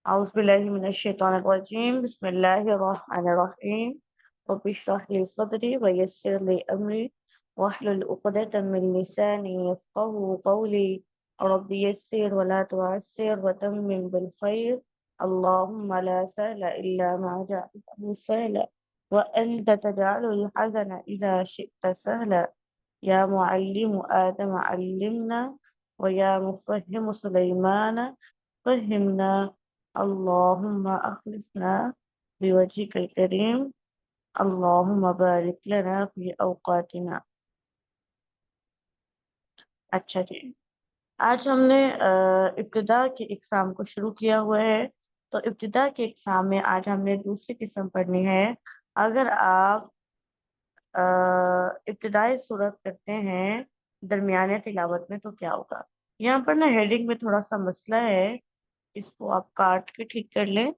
أعوذ بالله من الشيطان الرجيم بسم الله الرحمن الرحيم رب اشرح لي صدري ويسر لي أمري واحلل عقدة من لساني يفقهوا قولي رب يسر ولا تعسر وتمم بالخير اللهم لا سهل إلا ما جعلته سهلا وأنت تجعل الحزن إذا شئت سهلا يا معلم آدم علمنا ويا مفهم سليمان فهمنا اللهم أخلصنا بوجهك الكريم اللهم بارك لنا في أوقاتنا. अच्छा जी, आज हमने इब्तिदा के एग्ज़ाम को शुरू किया हुआ है। तो इब्तिदा के एग्ज़ाम में आज हमने दूसरी किस्म पढ़नी है। अगर आप इब्तिदाई सूरत करते हैं दरमियाने तिलावत में तो क्या होगा। यहाँ पर ना हेडिंग में थोड़ा सा मसला है, इसको आप काट के ठीक कर लें।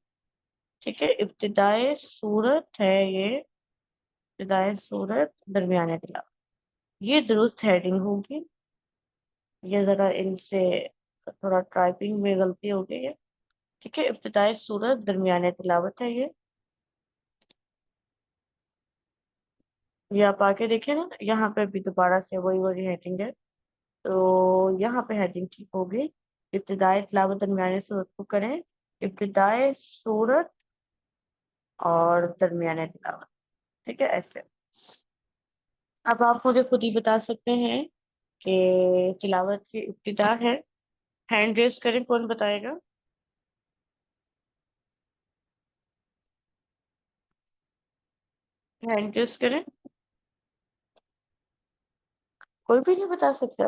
ठीक है, इब्तिदाई सूरत है ये, इब्तिदाई सूरत दरमियाने तिलावत, ये दुरुस्त हेडिंग होगी। ये जरा इनसे थोड़ा टाइपिंग में गलती हो गई है। ठीक है, इब्तिदाई सूरत दरमियाने तिलावत है ये आप आके देखें ना, यहाँ पे भी दोबारा से वही वही हेडिंग है। तो यहाँ पे हेडिंग ठीक होगी, इब्तिदाई तिलावत दरमियाने सूरत को करें, इब्तिदाई सूरत और दरमियाने तिलावत। ठीक है, ऐसे। अब आप मुझे खुद ही बता सकते हैं कि तिलावत की इब्तिदा है। हैंड रेज करें, कौन बताएगा। हैंड रेज करें, कोई भी नहीं बता सकता।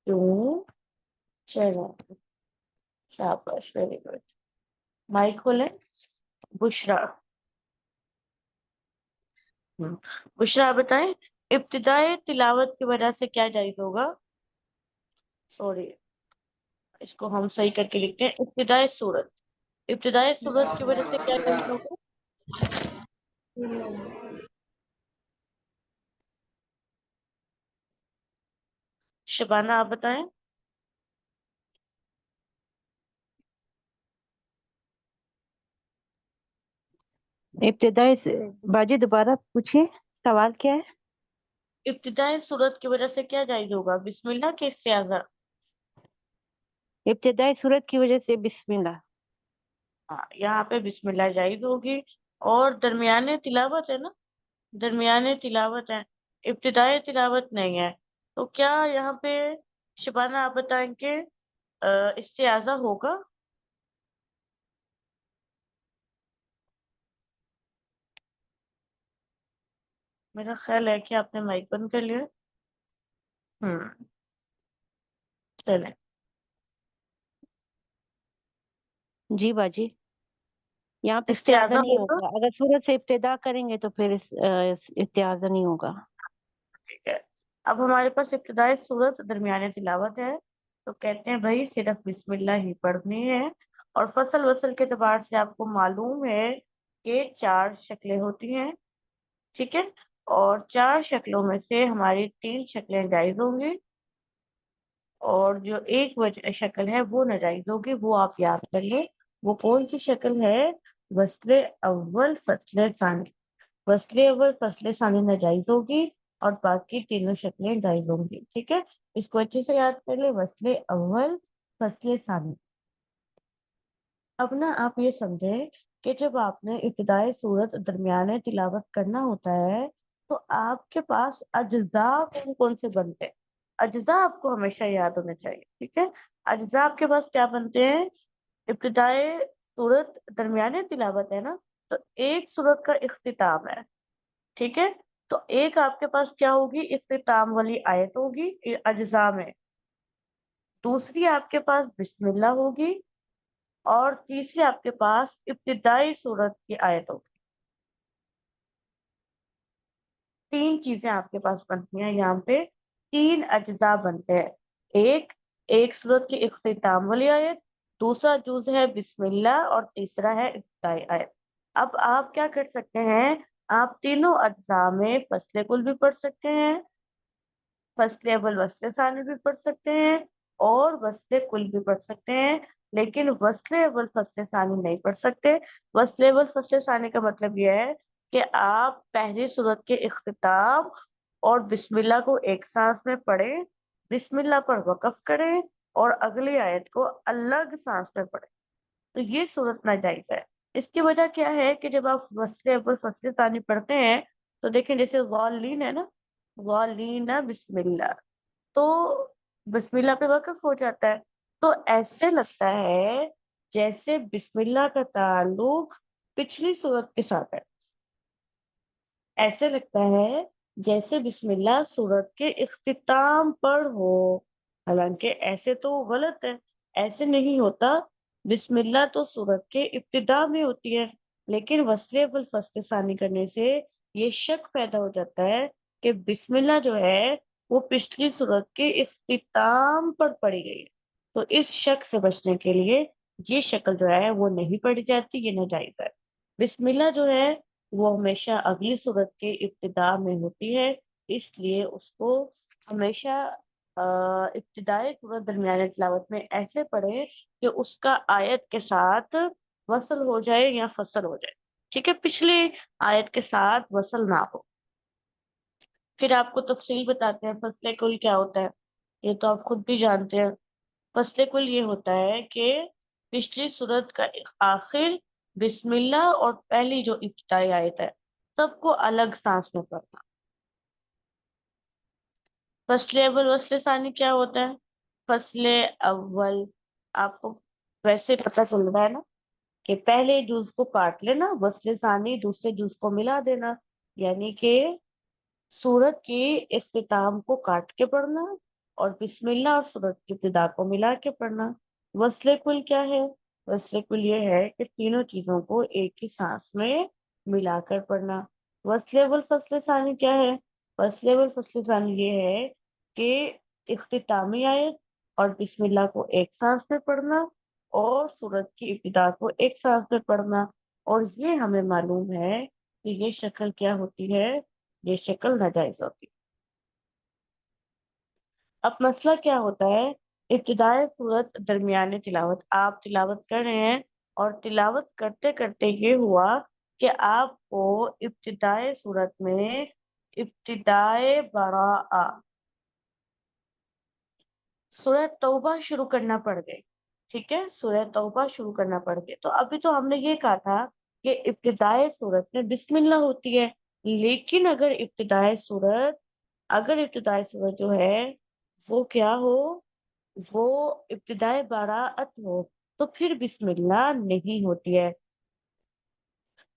क्यों, चलो, शाबाश, वेरी गुड। माइक खोलें, बुशरा। बुशरा आप बताएं, इब्तिदाई तिलावत की वजह से क्या जायज होगा। सॉरी, इसको हम सही करके लिखते हैं, इब्तिदाई सूरत, इब्तिदाई सूरत की वजह से क्या जायज होगा। शबाना आप बताएं। इब्तिदाई से बाजी दोबारा पूछिए, सवाल क्या है। इब्तिदाई सूरत की वजह से क्या जायज होगा, बिस्मिल्लाह के इस्तेआज़ा। इब्तिदाई सूरत की वजह से बिस्मिल्लाह। हाँ, यहाँ पे बिस्मिल्लाह जायज होगी। और दरमियाने तिलावत है ना, दरमियाने तिलावत है, इब्तिदाई तिलावत नहीं है। तो क्या यहाँ पे शबाना आप बताएंगे इस्तेआज़ा होगा। मेरा ख्याल है कि आपने माइक बंद कर लिया। चलें। जी बाजी, यहाँ पे इस्तेआज़ा इस्तेआज़ा नहीं होगा, होगा। अगर सूरत से इब्तिदा करेंगे तो फिर इस्तेआज़ा नहीं होगा। ठीक है। अब हमारे पास इब्तिदाई सूरत दरमियाने तिलावत है, तो कहते हैं भाई सिर्फ बिस्मिल्लाह ही पढ़नी है। और फसल वसल के एतबार से आपको मालूम है कि 4 शक्लें होती हैं। ठीक है, और 4 शक्लों में से हमारी 3 शक्लें जायज होंगी और जो एक वजह शक्ल है वो नाजायज होगी। वो आप याद कर लें, वो कौन सी शक्ल है। वस्ले अव्वल फसले सानी, वस्ले अव्वल फसले सानी नाजायज होगी और बाकी तीनों शक्लें जायज होंगी। ठीक है, इसको अच्छे से याद कर ले, वस्ले अव्वल फसले सानी। अब ना आप ये समझें कि जब आपने इब्तिदाई सूरत दरमियाने तिलावत करना होता है तो आपके पास अज्जा कौन कौन से बनते हैं। अज्जा आपको हमेशा याद होने चाहिए। ठीक है, अज्जा आपके पास क्या बनते हैं। इब्तिदाई सूरत दरमियाने तिलावत है ना, तो एक सूरत का इख्तिताम है। ठीक है, तो एक आपके पास क्या होगी, इख्तिताम वाली आयत होगी अज्जा में। दूसरी आपके पास बिस्मिल्लाह होगी और तीसरी आपके पास इब्तिदाई सूरत की आयत होगी। 3 चीजें आपके पास बनती हैं यहाँ पे, 3 अज्जा बनते हैं। एक सूरत की इख्तिताम वाली आयत, दूसरा जुज है बिस्मिल्लाह और तीसरा है इब्तिदाई आयत। अब आप क्या कर सकते हैं, आप तीनों अज्जा में फसले कुल भी पढ़ सकते हैं फसले अव्वल वसले सानी भी पढ़ सकते हैं और वसले कुल भी पढ़ सकते हैं, लेकिन वसले अव्वल फसले सानी नहीं पढ़ सकते। वसले अव्वल फसले सानी का मतलब यह है कि आप पहली सूरत के इख्तिताम और बिस्मिल्लाह को एक सांस में पढ़ें, बिस्मिल्लाह पर वक़्फ़ करें और अगली आयत को अलग सांस में पढ़ें। तो ये सूरत नाजायज है। इसकी वजह क्या है कि जब आप वसले अव्वल फसले सानी पढ़ते हैं तो देखें, जैसे गॉलीन है ना, गॉलीना बिस्मिल्लाह, तो बिस्मिल्लाह पे वक़्फ़ हो जाता है। तो ऐसे लगता है जैसे बिस्मिल्लाह का ताल्लुक पिछली सूरत के साथ है। ऐसे लगता है जैसे बिस्मिल्लाह सूरत के इख्तिताम पर हो, हालांकि ऐसे तो गलत है, ऐसे नहीं होता। बिस्मिल्लाह तो सूरत के इब्तिदा में होती है, लेकिन वस्ले वल फस्ले सानी करने से ये शक पैदा हो जाता है कि बिस्मिल्लाह जो है वो पिछली सूरत के इख्तिताम पर पड़ी गई है। तो इस शक से बचने के लिए ये शक्ल जो है वो नहीं पढ़ी जाती, ये नाजायज है। बिस्मिल्लाह जो है वो हमेशा अगली सूरत के इब्तिदा में होती है, इसलिए उसको हमेशा इब्तिदाई सूरत दरमियाने तिलावत में ऐसे पढ़े कि उसका आयत के साथ वसल हो जाए या फसल हो जाए। ठीक है, पिछले आयत के साथ वसल ना हो। फिर आपको तफसील बताते हैं फसले कुल क्या होता है, ये तो आप खुद भी जानते हैं। फसले कुल ये होता है कि पिछली सूरत का आखिर, बिस्मिल्लाह और पहली जो इब्तिदाई आयत है, सबको अलग सांस में पढ़ना। फसले अव्वल वसले सानी क्या होता है? फसले अव्वल, आपको वैसे पता चल रहा है ना कि पहले जुज को काट लेना, वसले सानी दूसरे जुज को मिला देना, यानी कि सूरत के इख्तिताम को काट के पढ़ना और बिस्मिल्लाह और सूरत की इब्तिदा को मिला के पढ़ना। वसले कुल क्या है? वसले कुल ये है कि तीनों चीजों को एक ही सांस में मिलाकर पढ़ना। वसले वल फसले सानी क्या है? वसले वल फसले सानी ये है कि इख्तितामी आयत और बिस्मिल्लाह को एक सांस में पढ़ना और सूरत की इब्तिदा को एक सांस में पढ़ना। और ये हमें मालूम है कि ये शक्ल क्या होती है, ये शक्ल नाजायज होती है। अब मसला क्या होता है? इब्तिदाई सूरत दरमियाने तिलावत, आप तिलावत कर रहे हैं और तिलावत करते करते ये हुआ कि आपको इब्तिदाई सूरत में इब्तिदाए बराआ सूरह तौबा शुरू करना पड़ गई। ठीक है, सूरह तौबा शुरू करना पड़ गई। तो अभी तो हमने ये कहा था कि इब्तिदाई सूरत में बिस्मिल्लाह होती है, लेकिन अगर इब्तिदाई सूरत जो है वो क्या हो, वो इब्तिदाई बाराअत हो, तो फिर बिस्मिल्लाह नहीं होती है।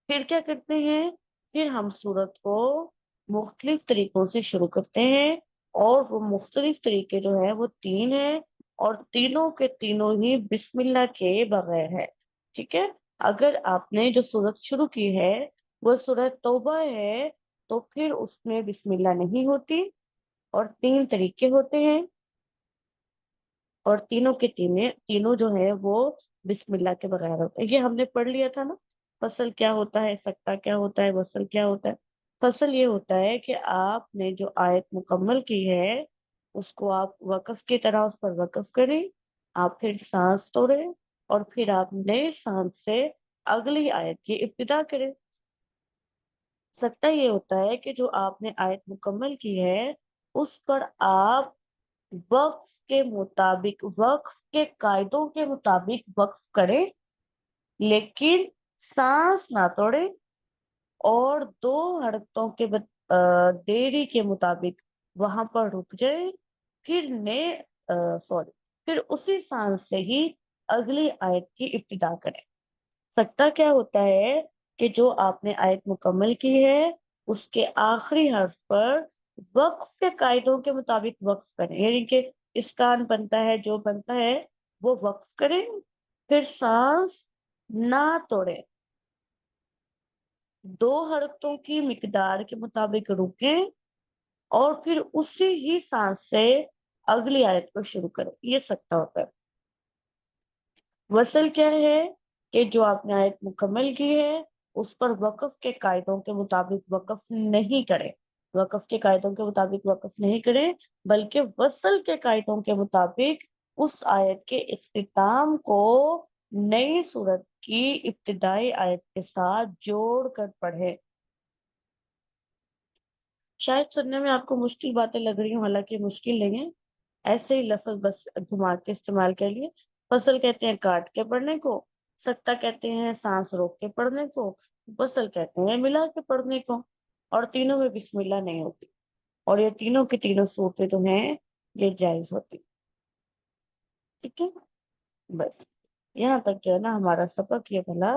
फिर क्या करते हैं? फिर हम सूरत को मुख्तलिफ तरीकों से शुरू करते हैं, और वो मुख्तलिफ तरीके जो है वो तीन है, और तीनों के तीनों ही बिस्मिल्लाह के बगैर है। ठीक है, अगर आपने जो सूरत शुरू की है वो सूरत तौबा है, तो फिर उसमें बिस्मिल्लाह नहीं होती, और तीन तरीके होते हैं, और तीनों के तीनों जो है वो बिस्मिल्लाह के बगैर होते हैं। ये हमने पढ़ लिया था ना। फसल क्या होता है, सक्ता क्या होता है, वसल क्या होता है? फसल ये होता है कि आपने जो आयत मुकम्मल की है उसको आप वक़्फ़ की तरह उस पर वक़्फ़ करें, आप फिर सांस तोड़ें और फिर आप नए सांस से अगली आयत की इब्तिदा करें। सकता ये होता है कि जो आपने आयत मुकम्मल की है उस पर आप वक्फ के कायदों के मुताबिक वक्फ करें, लेकिन सांस ना तोड़े, और दो हरकतों के देरी के मुताबिक वहां पर रुक जाए, फिर ने सॉरी फिर उसी सांस से ही अगली आयत की इब्तिदा करें। सकता क्या होता है कि जो आपने आयत मुकम्मल की है उसके आखिरी हर्फ पर वक्फ के कायदों के मुताबिक वक्फ करें, यानी कि इसकान बनता है, जो बनता है वो वक्फ करें, फिर सांस ना तोड़े, दो हरकतों की मिकदार के मुताबिक रुकें, और फिर उसी ही सांस से अगली आयत को शुरू करें। ये सकता होता है। वसल क्या है कि जो आपने आयत मुकम्मल की है उस पर वक़्फ़ के कायदों के मुताबिक वक़्फ़ नहीं करें। वक़फ़ के कायदों के मुताबिक वक़फ़ नहीं करें, बल्कि वसल के कायदों के मुताबिक उस आयत के इख्तिताम को नई सूरत की इब्तिदाई आयत के साथ जोड़कर पढ़ें। शायद सुनने में आपको मुश्किल बातें लग रही हों, हालांकि मुश्किल नहीं है, ऐसे ही लफ्ज बस घुमा के इस्तेमाल कर लिए। फसल कहते हैं काट के पढ़ने को, सख्ता कहते हैं सांस रोक के पढ़ने को, बसल कहते हैं मिला के पढ़ने को, और तीनों में बिस्मिल्लाह नहीं होती, और ये तीनों की तीनों सूरतें जो हैं ये जायज होती। ठीक है, बस यहाँ तक जो है ना हमारा सबक ये भला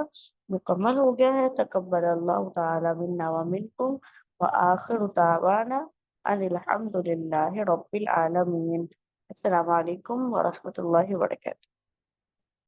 मुकम्मल हो गया है। तकब्बल अल्लाह ताला मिन्ना व मिनकुम व आखिर दावाना अनिल हम्दुलिल्लाहि रब्बिल आलमीन। अस्सलामु अलैकुम व रहमतुल्लाहि व बरकातुहू।